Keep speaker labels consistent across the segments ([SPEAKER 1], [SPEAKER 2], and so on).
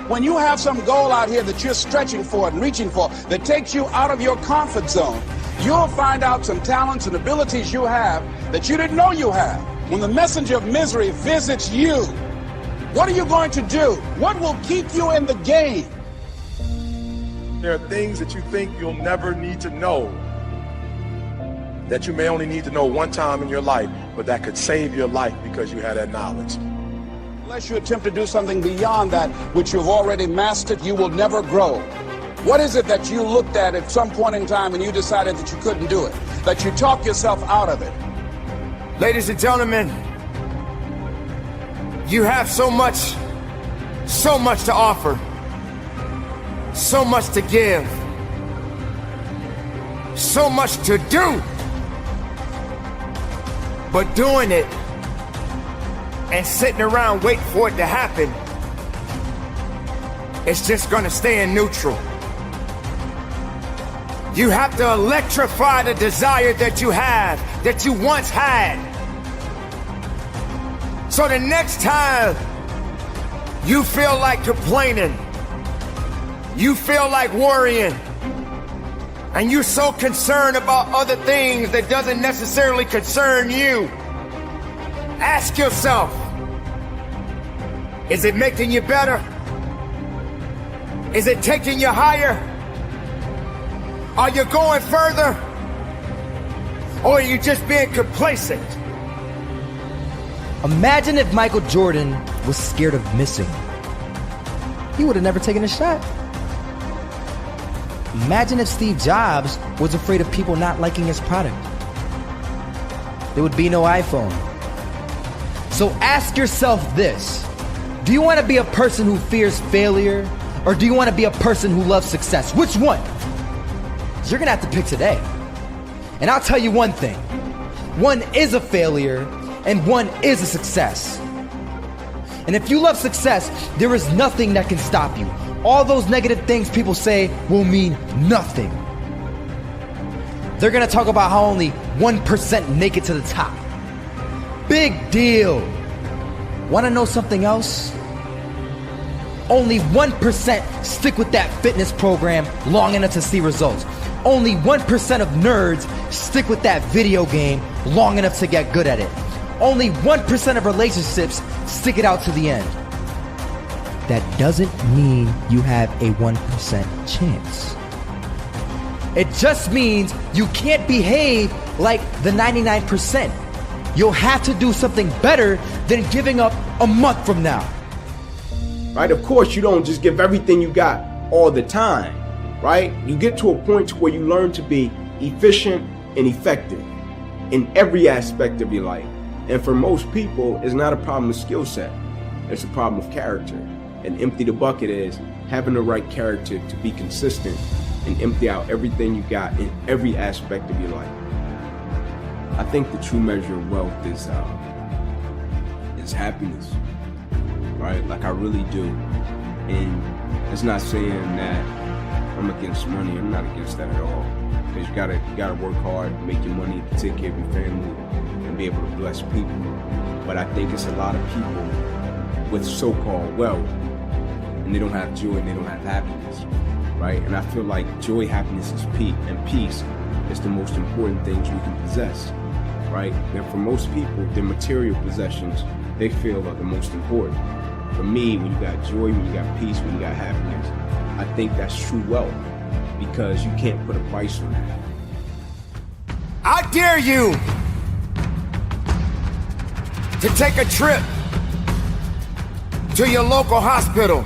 [SPEAKER 1] When you have some goal out here that you're stretching for and reaching for that takes you out of your comfort zone, you'll find out some talents and abilities you have that you didn't know you have. When the messenger of misery visits you, what are you going to do? What will keep you in the game?
[SPEAKER 2] There are things that you think you'll never need to know, that you may only need to know one time in your life, but that could save your life because you had that knowledge.
[SPEAKER 1] Unless you attempt to do something beyond that which you've already mastered, you will never grow. What is it that you looked at some point in time and you decided that you couldn't do it, that you talked yourself out of it?
[SPEAKER 3] Ladies and gentlemen, you have so much to offer, so much to give, so much to do, but doing it and sitting around waiting for it to happen, it's just gonna stay in neutral. You have to electrify the desire that you have, that you once had. So the next time you feel like complaining, you feel like worrying, and you're so concerned about other things that doesn't necessarily concern you, ask yourself, is it making you better? Is it taking you higher? Are you going further? Or are you just being complacent?
[SPEAKER 4] Imagine if Michael Jordan was scared of missing. He would have never taken a shot. Imagine if Steve Jobs was afraid of people not liking his product. There would be no iPhone. So ask yourself this: do you want to be a person who fears failure, or do you want to be a person who loves success? Which one? You're gonna have to pick today. And I'll tell you one thing: one is a failure and one is a success. And if you love success, there is nothing that can stop you. All those negative things people say will mean nothing. They're gonna talk about how only 1% make it to the top. Big deal. Wanna know something else? Only 1% stick with that fitness program long enough to see results. Only 1% of nerds stick with that video game long enough to get good at it. Only 1% of relationships stick it out to the end. That doesn't mean you have a 1% chance. It just means you can't behave like the 99%. You'll have to do something better than giving up a month from now.
[SPEAKER 5] Right? Of course, you don't just give everything you got all the time, right? You get to a point where you learn to be efficient and effective in every aspect of your life. And for most people, it's not a problem with skill set. It's a problem of character. And empty the bucket is having the right character to be consistent and empty out everything you got in every aspect of your life. I think the true measure of wealth is happiness, right? Like, I really do. And it's not saying that I'm against money. I'm not against that at all. Because you gotta work hard, make your money, take care of your family, and be able to bless people. But I think it's a lot of people with so-called wealth, and they don't have joy and they don't have happiness, right? And I feel like joy, happiness, and peace is the most important things we can possess, right? And for most people, their material possessions, they feel are the most important. For me, when you got joy, when you got peace, when you got happiness, I think that's true wealth, because you can't put a price on that.
[SPEAKER 3] I dare you to take a trip to your local hospital.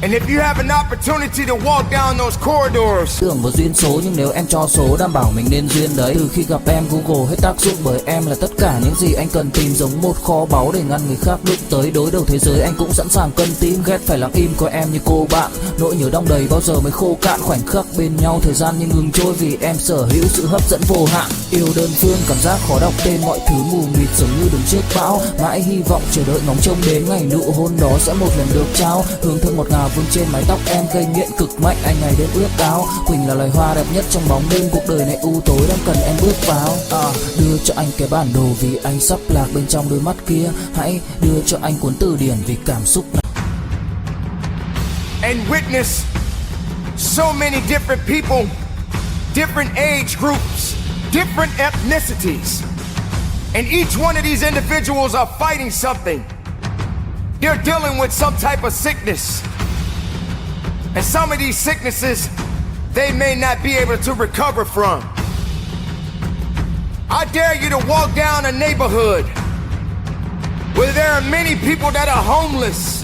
[SPEAKER 3] And if you have an opportunity to walk down those corridors,
[SPEAKER 6] tưởng vào duyên số, nhưng nếu em cho số đảm bảo mình nên duyên đấy. Từ khi gặp em, Google hết tác dụng, bởi em là tất cả những gì anh cần tìm, giống một kho báu để ngăn người khác đụng tới. Đối đầu thế giới anh cũng sẵn sàng cân tím, ghét phải lặng im coi em như cô bạn. Nỗi nhớ đong đầy bao giờ mới khô cạn, khoảnh khắc bên nhau thời gian như ngừng trôi, vì em sở hữu sự hấp dẫn vô hạn. Yêu đơn phương, cảm giác khó đọc tên, mọi thứ mù mịt giống như đứng trước bão. Mãi hy vọng chờ đợi ngóng trông đến ngày nụ hôn đó sẽ một lần được trao. Hương thơm ngọt ngào vương trên mái tóc em, gây nghiện cực mạnh anh ngày đêm ước ao. Quỳnh là loài hoa đẹp nhất trong bóng đêm, cuộc đời này u tối đang cần em bước vào. Đưa cho anh cái bản đồ vì anh sắp lạc bên trong đôi mắt kia. Hãy đưa cho anh cuốn từ điển vì cảm xúc này.
[SPEAKER 3] and witnessed so many different people, different age groups, different ethnicities. And each one of these individuals are fighting something. They're dealing with some type of sickness. And some of these sicknesses, they may not be able to recover from. I dare you to walk down a neighborhood where there are many people that are homeless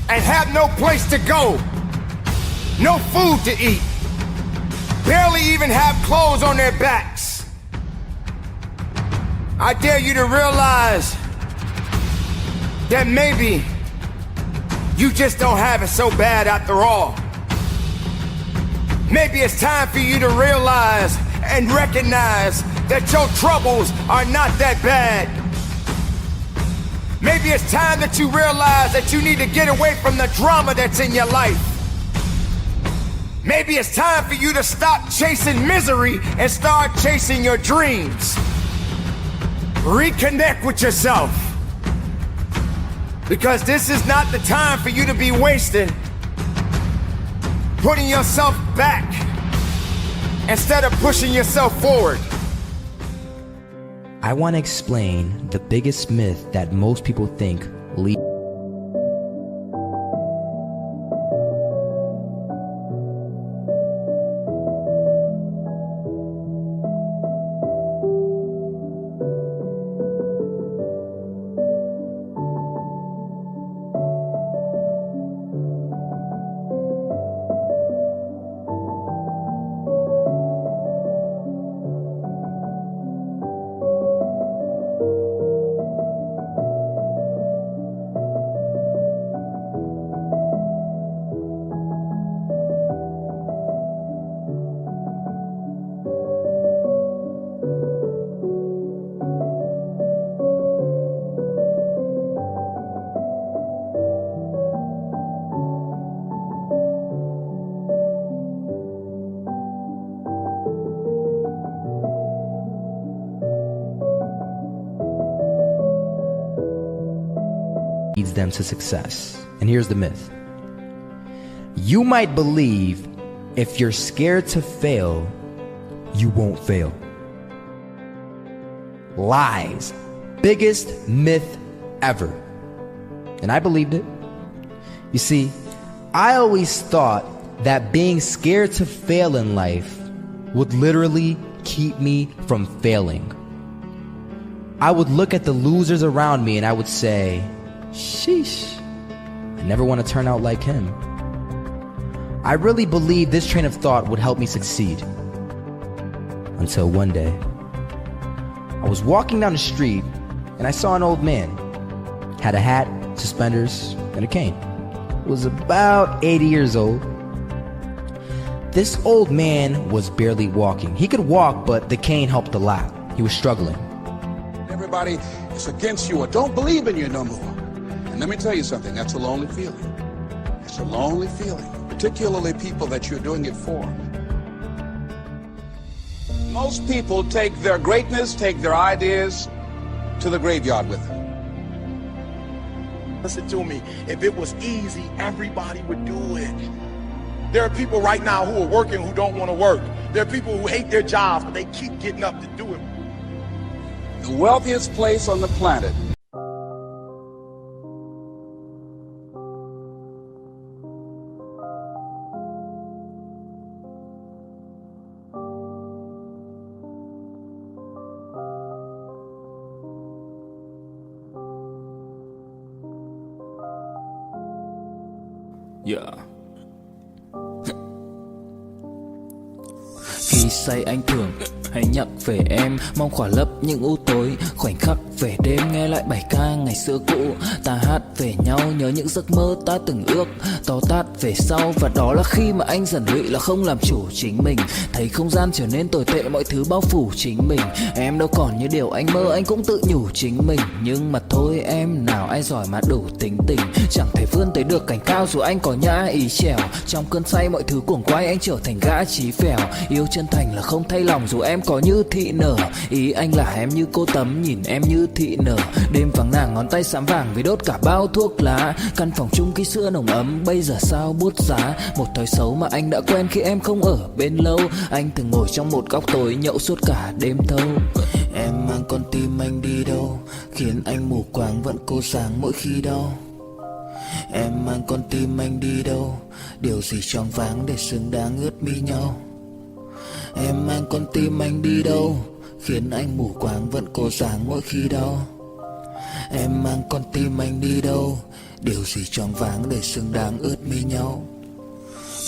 [SPEAKER 3] and have no place to go, no food to eat, barely even have clothes on their backs. I dare you to realize that maybe you just don't have it so bad after all. Maybe it's time for you to realize and recognize that your troubles are not that bad. Maybe it's time that you realize that you need to get away from the drama that's in your life. Maybe it's time for you to stop chasing misery and start chasing your dreams. Reconnect with yourself. Because this is not the time for you to be wasting, putting yourself back instead of pushing yourself forward.
[SPEAKER 4] I want to explain the biggest myth that most people think leads them to success. And here's the myth. You might believe if you're scared to fail, you won't fail. Lies. Biggest myth ever. And I believed it. You see, I always thought that being scared to fail in life would literally keep me from failing. I would look at the losers around me and I would say, sheesh, I never want to turn out like him. I really believed this train of thought would help me succeed. Until one day, I was walking down the street and I saw an old man. Had a hat, suspenders, and a cane. Was about 80 years old. This old man was barely walking. He could walk, but the cane helped a lot. He was struggling.
[SPEAKER 1] Everybody is against you or don't believe in you no more. And let me tell you something, that's a lonely feeling. It's a lonely feeling, particularly people that you're doing it for. Most people take their greatness, take their ideas to the graveyard with them.
[SPEAKER 2] Listen to me, if it was easy, everybody would do it. There are people right now who are working who don't want to work. There are people who hate their jobs, but they keep getting up to do it.
[SPEAKER 1] The wealthiest place on the planet.
[SPEAKER 6] Yeah. Khi say anh thường hay nhắc về em, mong khỏa lấp những u tối, khoảnh khắc về đêm nghe lại bài ca ngày xưa cũ. Ta hát về nhau nhớ những giấc mơ ta từng ước, to tát về sau. Và đó là khi mà anh dần lụy là không làm chủ chính mình, thấy không gian trở nên tồi tệ, mọi thứ bao phủ chính mình. Em đâu còn như điều anh mơ, anh cũng tự nhủ chính mình. Nhưng mà thôi em, nào ai giỏi mà đủ tính tình, chẳng thể vươn tới được cảnh cao dù anh có nhã ý trèo. Trong cơn say mọi thứ cuồng quay, anh trở thành gã chí phèo. Yêu chân thành là không thay lòng dù em có như thị nở. Ý anh là em như cô Tấm nhìn em như thị nở. Đêm vắng nàng ngón tay xám vàng vì đốt cả bao thuốc lá. Căn phòng chung ký sữa nồng ấm bây giờ sao bút giá. Một thói xấu mà anh đã quen khi em không ở bên lâu. Anh từng ngồi trong một góc tối nhậu suốt cả đêm thâu. Em mang con tim anh đi đâu, khiến anh mù quáng vẫn cố sáng mỗi khi đau. Em mang con tim anh đi đâu, điều gì choáng váng để xứng đáng ướt mi nhau. Em mang con tim anh đi đâu, khiến anh mù quáng vẫn cố sáng mỗi khi đau. Em mang con tim anh đi đâu, điều gì choáng váng để xứng đáng ướt mi nhau.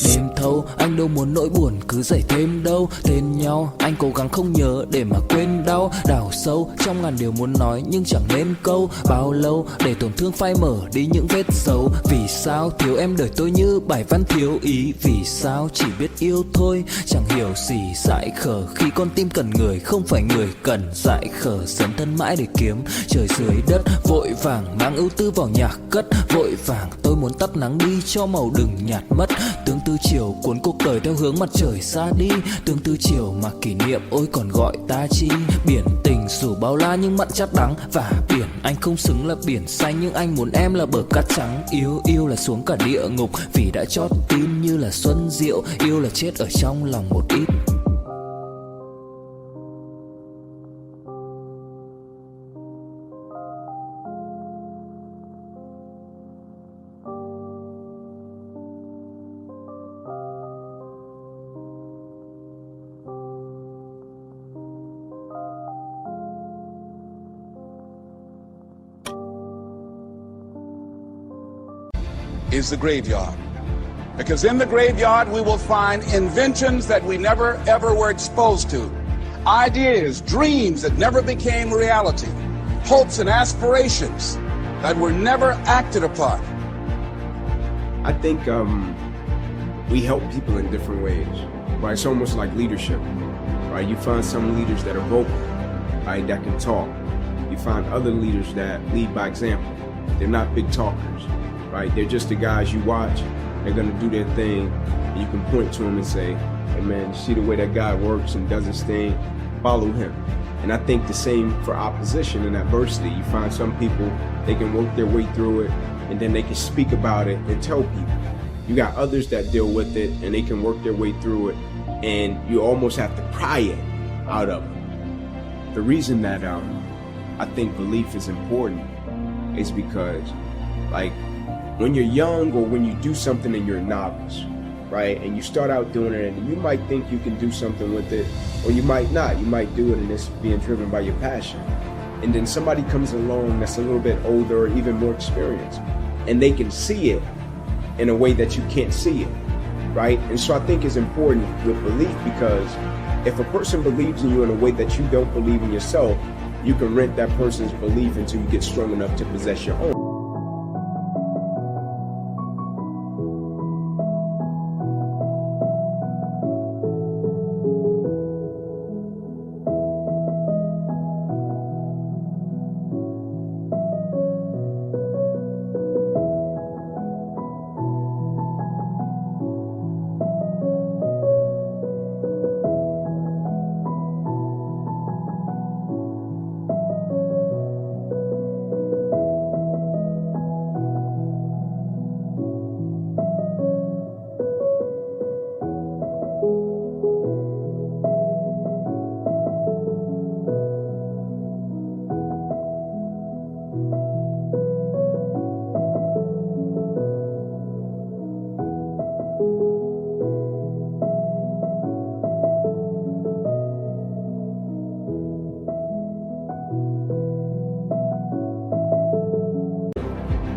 [SPEAKER 6] Đêm thâu anh đâu muốn nỗi buồn cứ dậy thêm đâu. Tên nhau anh cố gắng không nhớ để mà quên đau. Đào sâu trong ngàn điều muốn nói nhưng chẳng nên câu. Bao lâu để tổn thương phai mở đi những vết dấu. Vì sao thiếu em đời tôi như bài văn thiếu ý. Vì sao chỉ biết yêu thôi chẳng hiểu gì dại khờ. Khi con tim cần người không phải người cần dại khờ. Dấn thân mãi để kiếm trời dưới đất. Vội vàng mang ưu tư vào nhạc cất. Vội vàng tôi muốn tắt nắng đi cho màu đừng nhạt mất. Tương tư chiều cuốn cuộc đời theo hướng mặt trời xa đi. Tương tư chiều mà kỷ niệm ôi còn gọi ta chi. Biển tình dù bao la nhưng mặn chát đắng. Và biển anh không xứng là biển xanh nhưng anh muốn em là bờ cát trắng. Yêu là xuống cả địa ngục vì đã chót tin như là xuân diệu. Yêu là chết ở trong lòng một ít.
[SPEAKER 1] Is the graveyard. Because in the graveyard we will find inventions that we never ever were exposed to. Ideas, dreams that never became reality. Hopes and aspirations that were never acted upon.
[SPEAKER 5] I think we help people in different ways, right? It's almost like leadership, right? You find some leaders that are vocal, right, that can talk. You find other leaders that lead by example. They're not big talkers, right? They're just the guys you watch. They're gonna do their thing, and you can point to them and say, hey man, you see the way that guy works and does his thing? Follow him. And I think the same for opposition and adversity. You find some people, they can work their way through it, and then they can speak about it and tell people. You got others that deal with it, and they can work their way through it, and you almost have to pry it out of them. The reason that I think belief is important is because, like, when you're young or when you do something and you're a novice, right, and you start out doing it and you might think you can do something with it, or you might not. You might do it and it's being driven by your passion. And then somebody comes along that's a little bit older or even more experienced, and they can see it in a way that you can't see it, right? And so I think it's important with belief, because if a person believes in you in a way that you don't believe in yourself, you can rent that person's belief until you get strong enough to possess your own.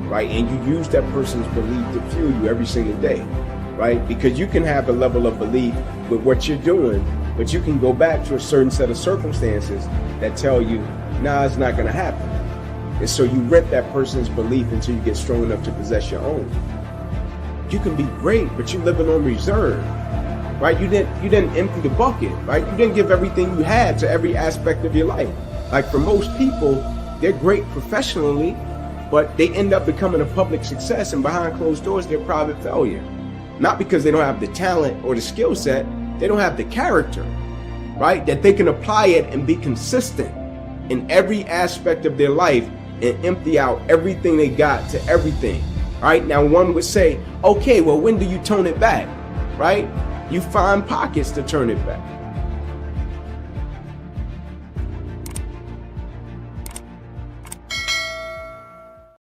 [SPEAKER 5] Right, and you use that person's belief to fuel you every single day, right? Because you can have a level of belief with what you're doing, but you can go back to a certain set of circumstances that tell you, nah, it's not gonna happen. And so you rent that person's belief until you get strong enough to possess your own. You can be great, but you're living on reserve, right? You didn't empty the bucket, right? You didn't give everything you had to every aspect of your life. Like, for most people, they're great professionally, but they end up becoming a public success, and behind closed doors, they're private failure. Not because they don't have the talent or the skill set, they don't have the character. right? That they can apply it and be consistent in every aspect of their life and empty out everything they got to everything, right? Now, one would say, okay, well, when do you tone it back, right? You find pockets to turn it back.